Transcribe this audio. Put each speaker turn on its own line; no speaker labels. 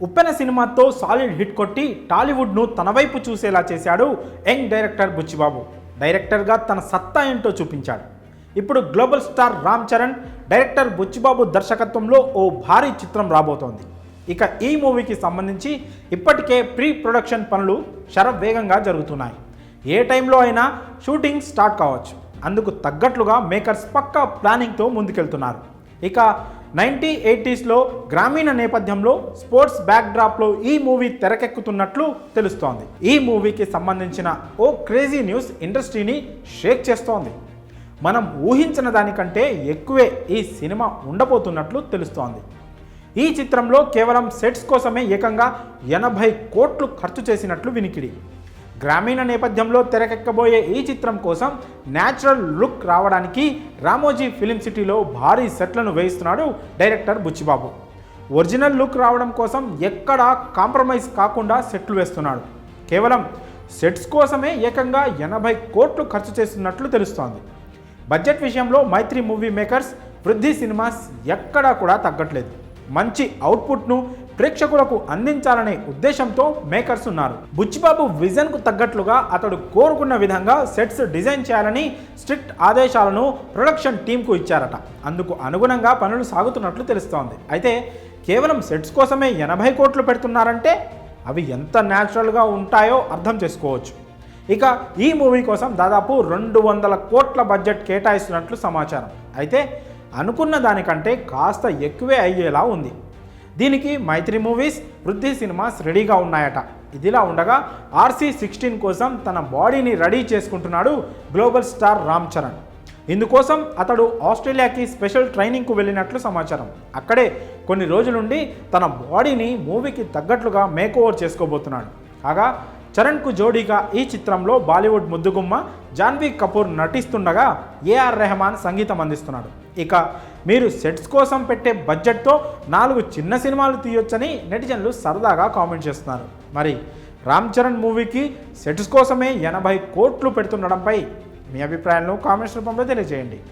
ఉప్పెన సినిమాతో solid hit కొట్టి టాలీవుడ్ను తన వైపు చూసేలా చేశాడు యంగ్ డైరెక్టర్ బుచ్చిబాబు. డైరెక్టర్గా తన సత్తా ఏంటో చూపించాడు. ఇప్పుడు global star Ram Charan, director Buchi దర్శకత్వంలో ఓ భారీ చిత్రం రాబోతోంది. ఇక ఈ మూవీకి సంబంధించి ఇప్పటికే ప్రీ ప్రొడక్షన్ పనులు శరవేగంగా జరుగుతున్నాయి. ఏ టైంలో అయినా షూటింగ్ స్టార్ట్ కావచ్చు. అందుకు తగ్గట్లుగా మేకర్స్ పక్కా ప్లానింగ్తో ముందుకెళ్తున్నారు. ఇక 1980స్లో గ్రామీణ నేపథ్యంలో స్పోర్ట్స్ బ్యాక్డ్రాప్లో ఈ మూవీ తెరకెక్కుతున్నట్లు తెలుస్తోంది. ఈ మూవీకి సంబంధించిన ఓ క్రేజీ న్యూస్ ఇండస్ట్రీని షేక్ చేస్తోంది. మనం ఊహించిన దానికంటే ఎక్కువే ఈ సినిమా ఉండబోతున్నట్లు తెలుస్తోంది. ఈ చిత్రంలో కేవలం సెట్స్ కోసమే ఏకంగా 80 కోట్లు ఖర్చు చేసినట్లు వినికిడి. గ్రామీణ నేపథ్యంలో తెరకెక్కబోయే ఈ చిత్రం కోసం న్యాచురల్ లుక్ రావడానికి రామోజీ ఫిలిం సిటీలో భారీ సెట్లను వేయిస్తున్నాడు డైరెక్టర్ బుచ్చిబాబు. ఒరిజినల్ లుక్ రావడం కోసం ఎక్కడా కాంప్రమైజ్ కాకుండా సెట్లు వేస్తున్నాడు. కేవలం సెట్స్ కోసమే ఏకంగా 80 కోట్లు ఖర్చు చేస్తున్నట్లు తెలుస్తోంది. బడ్జెట్ విషయంలో మైత్రి మూవీ మేకర్స్, వృద్ధి సినిమాస్ ఎక్కడా కూడా తగ్గట్లేదు. మంచి అవుట్పుట్ను ప్రేక్షకులకు అందించాలనే ఉద్దేశంతో మేకర్స్ ఉన్నారు. బుచ్చిబాబు విజన్కు తగ్గట్లుగా అతడు కోరుకున్న విధంగా సెట్స్ డిజైన్ చేయాలని స్ట్రిక్ట్ ఆదేశాలను ప్రొడక్షన్ టీంకు ఇచ్చారట. అందుకు అనుగుణంగా పనులు సాగుతున్నట్లు తెలుస్తోంది. అయితే కేవలం సెట్స్ కోసమే 80 కోట్లు పెడుతున్నారంటే అవి ఎంత న్యాచురల్గా ఉంటాయో అర్థం చేసుకోవచ్చు. ఇక ఈ మూవీ కోసం దాదాపు 200 కోట్ల బడ్జెట్ కేటాయిస్తున్నట్లు సమాచారం. అయితే అనుకున్న దానికంటే కాస్త ఎక్కువే అయ్యేలా ఉంది. దీనికి మైత్రి మూవీస్, వృద్ధి సినిమాస్ రెడీగా ఉన్నాయట. ఇదిలా ఉండగా RC16 కోసం తన బాడీని రెడీ చేసుకుంటున్నాడు గ్లోబల్ స్టార్ రామ్ చరణ్. ఇందుకోసం అతడు ఆస్ట్రేలియాకి స్పెషల్ ట్రైనింగ్కు వెళ్ళినట్లు సమాచారం. అక్కడే కొన్ని రోజులుండి తన బాడీని మూవీకి తగ్గట్లుగా మేకోవర్ చేసుకోబోతున్నాడు. కాగా చరణ్కు జోడీగా ఈ చిత్రంలో బాలీవుడ్ ముద్దుగుమ్మ జాన్వీ కపూర్ నటిస్తుండగా AR రెహమాన్ సంగీతం అందిస్తున్నాడు. ఇక మీరు సెట్స్ కోసం పెట్టే బడ్జెట్తో 4 చిన్న సినిమాలు తీయొచ్చని నెటిజన్లు సరదాగా కామెంట్ చేస్తున్నారు. మరి రామ్ చరణ్ మూవీకి సెట్స్ కోసమే 80 కోట్లు పెడుతుండడంపై మీ అభిప్రాయాలను కామెంట్స్ రూపంలో తెలియజేయండి.